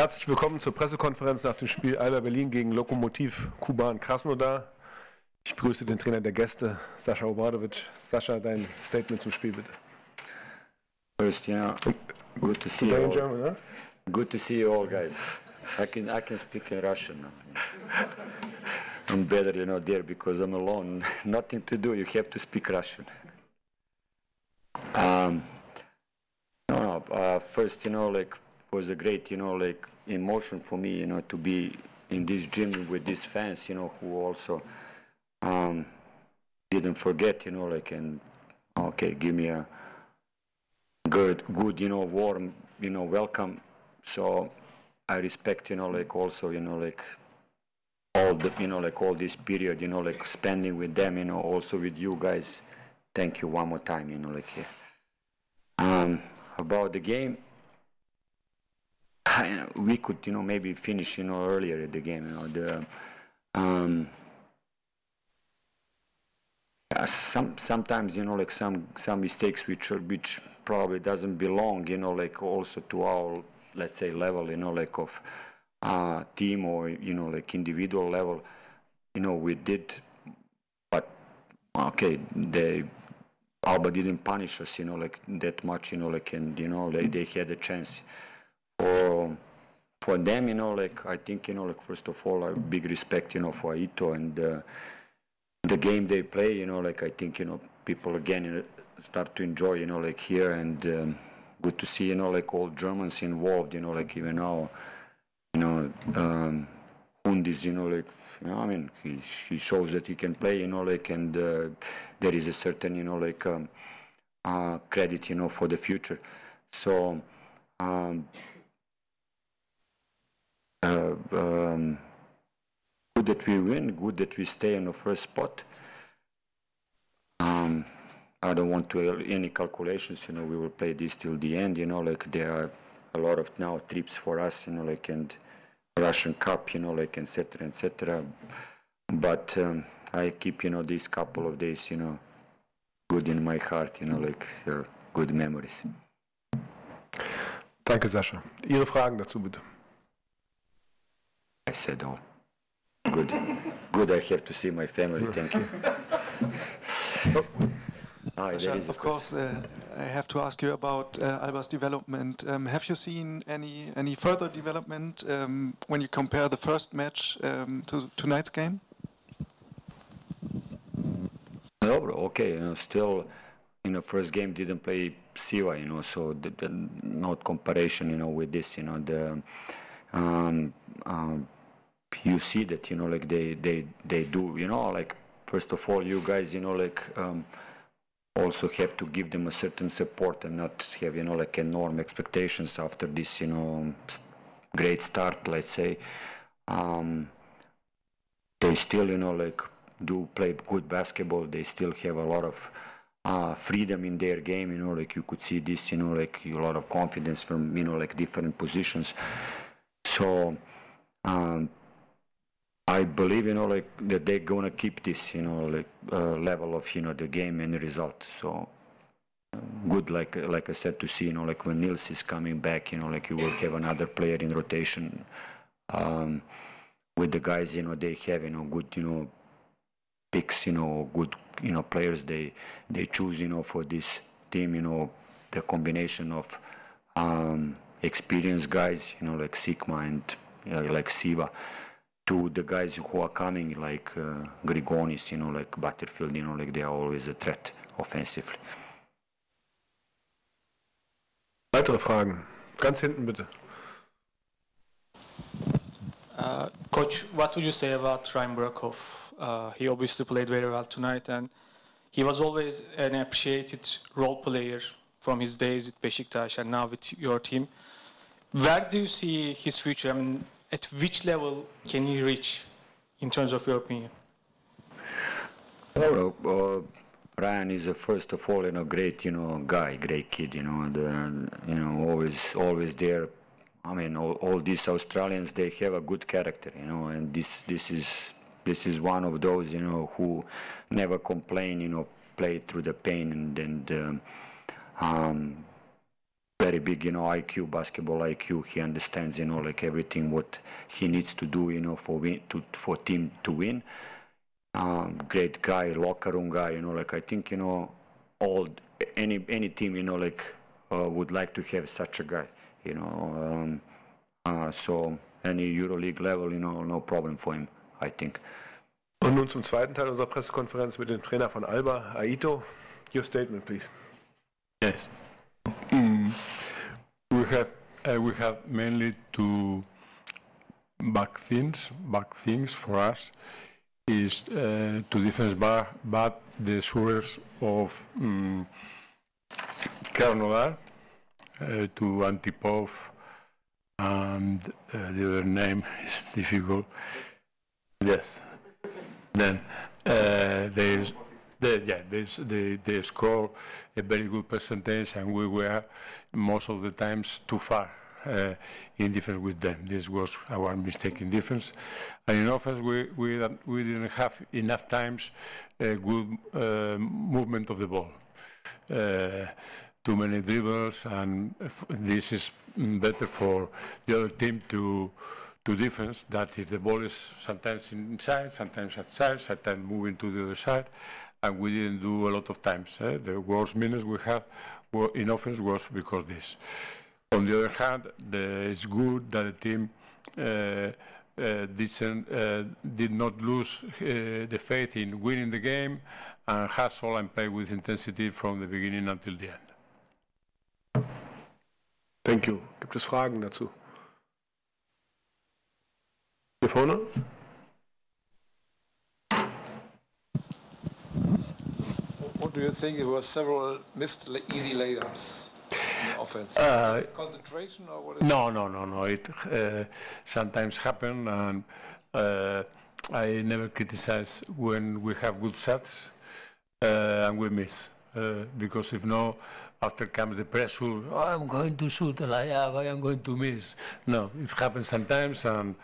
Herzlich willkommen zur Pressekonferenz nach dem Spiel ALBA Berlin gegen Lokomotiv Kuban Krasnodar. Ich begrüße den Trainer der Gäste, Sasa Obradovic. Sascha, dein Statement zum Spiel, bitte. First, good to see you all. German, huh? Good to see you all, guys. I can speak in Russian now. I'm better, there because I'm alone. Nothing to do. You have to speak Russian. First, was a great, emotion for me, to be in this gym with these fans, who also didn't forget, and give me a good, warm, welcome. So I respect, also, all the, all this period, spending with them, also with you guys. Thank you one more time, here. About the game, we could, maybe finish, earlier the game, sometimes, some mistakes which probably doesn't belong, also to our, let's say, level, of team or, individual level, we did, but, okay, ALBA didn't punish us, that much, and, they had a chance. For them, I think, first of all, I have big respect, for Aito and the game they play, I think, people again start to enjoy, here, and good to see, all Germans involved, even now, Hundis, I mean, he shows that he can play, and there is a certain, credit, for the future. So, good that we win, good that we stay on the first spot. I don't want to any calculations, we will play this till the end, there are a lot of now trips for us, and Russian Cup, etc., etc. But I keep, these couple of days, good in my heart, good memories. Danke, Sascha. Ihre Fragen dazu, bitte. I said all. Good. Good, I have to see my family. Thank you. Sasha, of course, I have to ask you about ALBA's development. Have you seen any further development when you compare the first match to tonight's game? No, okay. Still, in the first game, didn't play Siva, so not comparison, with this, you see that, they do, first of all, you guys, also have to give them a certain support and not have, enormous expectations after this, great start, let's say. They still, do play good basketball. They still have a lot of freedom in their game, you could see this, a lot of confidence from, different positions. So, I believe, that they're going to keep this, level of, the game and the result. So, good, like I said, to see, when Nils is coming back, you will have another player in rotation with the guys, they have, good, picks, good, players they choose, for this team, the combination of experienced guys, like Sigma and like Siva, to the guys who are coming, like Grigonis, like Butterfield, they are always a threat offensively. Weitere Fragen? Ganz hinten, bitte. Coach, what would you say about Ryan Burkhoff? He obviously played very well tonight, and he was always an appreciated role player from his days with Beşiktaş and now with your team. Where do you see his future? I mean, at which level can he reach, in terms of your opinion? Ryan is first of all, great, guy, great kid, always there. I mean, all these Australians, they have a good character, and this is one of those, who never complain, play through the pain and very big, you know, IQ, basketball IQ. He understands, you know, like everything what he needs to do, you know, for team to win. Great guy, locker room guy, you know, like I think, you know, any team, you know, like would like to have such a guy, you know. So any EuroLeague level, you know, no problem for him, I think. Und nun zum zweiten Teil unserer Pressekonferenz mit dem Trainer von ALBA, Aito. Your statement, please. Yes. We have mainly two back things for us is to defense but the source of Krasnodar to Antipov and the other name is difficult. Yes. Then they score a very good percentage, and we were most of the times too far in defense with them. This was our mistake in defense. And in offense, we didn't have enough times good movement of the ball. Too many dribbles, and this is better for the other team to defense, that if the ball is sometimes inside, sometimes outside, sometimes moving to the other side, and we didn't do a lot of times. The worst minutes we have in offense was because this. On the other hand, it's good that the team did not lose the faith in winning the game and hustle and play with intensity from the beginning until the end. Thank you. Gibt es Fragen dazu? Hier vorne? What do you think? There were several missed easy layups in the offense. Concentration or what? No. It sometimes happens, and I never criticize when we have good shots and we miss. Because if no, after comes the pressure, I'm going to shoot a layup, I am going to miss. No, it happens sometimes, and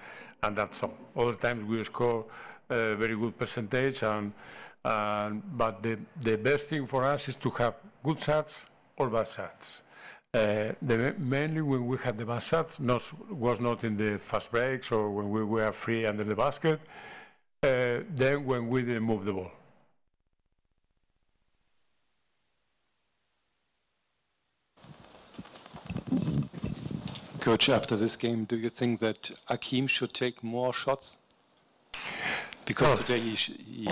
that's all. Other times we score a very good percentage, but the best thing for us is to have good shots or bad shots. Mainly when we had the bad shots, was not in the fast breaks or when we were free under the basket, then when we didn't move the ball. Coach, after this game, do you think that Akim should take more shots? Because today he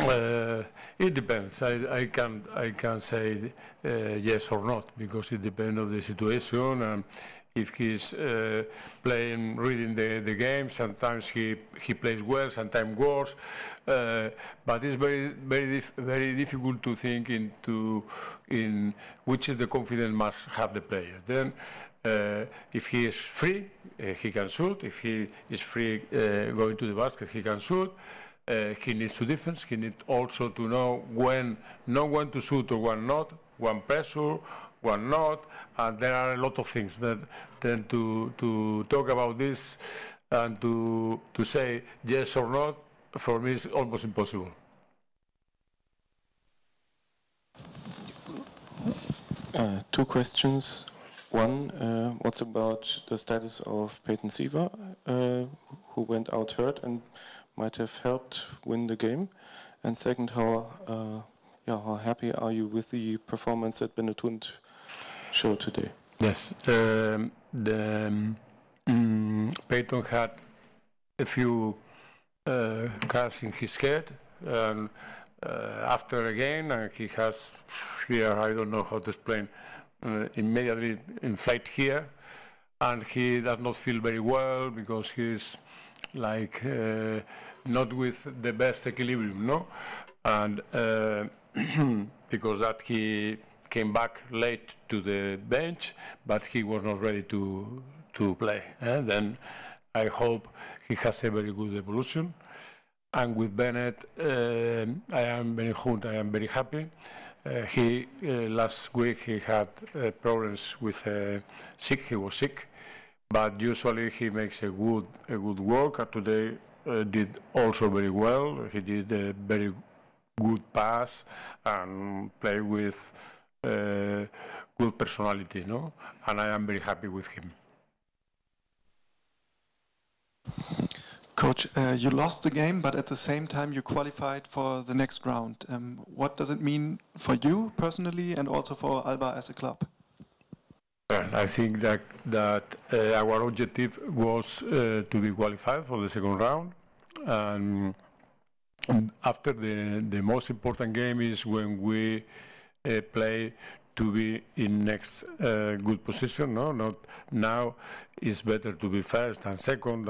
it depends. I can't say yes or not, because it depends on the situation, and if he's playing, reading the game. Sometimes he plays well, sometimes worse. But it's very difficult to think in which is the confidence must have the player. Then if he is free, he can shoot. If he is free going to the basket, he can shoot. He needs to defense. He needs also to know when to shoot or when not, one pressure, one not, and there are a lot of things that then to talk about this and to say yes or not, for me is almost impossible. Two questions. One, what's about the status of Peyton Siva, who went out hurt and might have helped win the game? And second, how happy are you with the performance that Benetton showed today? Yes, Peyton had a few cards in his head, and after again, he has here, I don't know how to explain, immediately in flight here, and he does not feel very well because he's like not with the best equilibrium, no? And because that he came back late to the bench, but he was not ready to play. Then I hope he has a very good evolution. And with Bennett, I am very happy. He last week he had problems with sick. He was sick, but usually he makes a good work. Today did also very well. He did a very good pass and play with good personality, no? And I am very happy with him. Coach, you lost the game, but at the same time you qualified for the next round. What does it mean for you personally and also for ALBA as a club? I think that our objective was to be qualified for the second round. And after the most important game is when we play to be in next good position. No, not now. It's better to be first and second,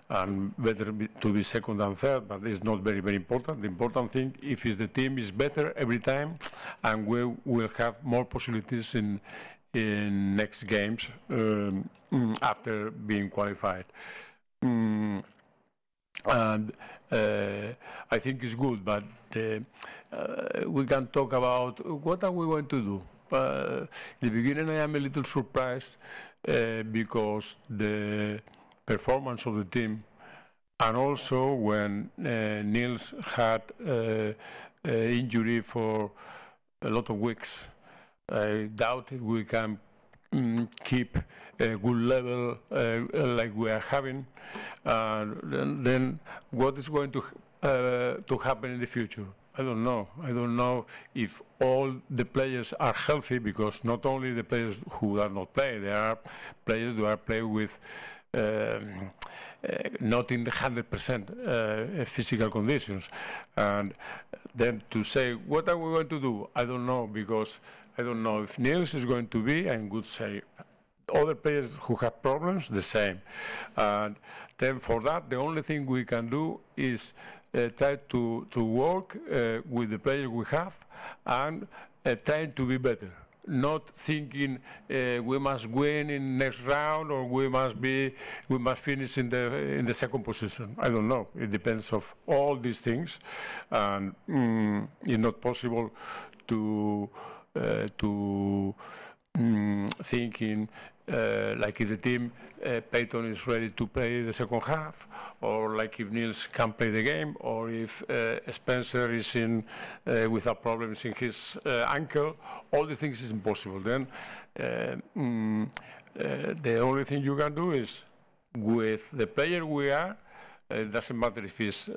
and better to be second and third. But it's not very important. The important thing if the team is better every time, and we will have more possibilities in next games after being qualified. And I think it's good, but we can talk about what are we going to do. In the beginning, I am a little surprised because the performance of the team, and also when Niels had injury for a lot of weeks, I doubt we can keep a good level like we are having. Then what is going to happen in the future? I don't know. I don't know if all the players are healthy, because not only the players who are not playing, there are players who are playing with not in the 100% physical conditions. And then to say, what are we going to do? I don't know, because I don't know if Niels is going to be in good shape. Other players who have problems, the same. And then for that, the only thing we can do is try to work with the players we have and trying to be better. Not thinking we must win in next round, or we must finish in the second position. I don't know. It depends of all these things, and it's not possible to thinking like if the team Peyton is ready to play the second half, or like if Niels can play the game, or if Spencer is in without problems in his ankle. All the things is impossible. Then the only thing you can do is with the player we are. It doesn't matter if it's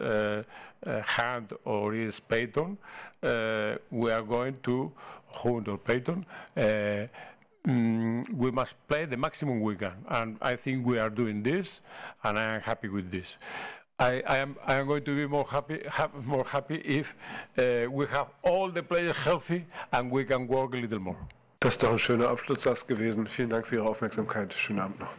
Hunt or it's Peyton. We are going to Hunt or Peyton. We must play the maximum we can, and I think we are doing this, and I am happy with this. I am going to be more happy if we have all the players healthy and we can work a little more. Das ist doch ein schöner Abschlusssatz gewesen. Vielen Dank für Ihre Aufmerksamkeit. Schönen Abend noch.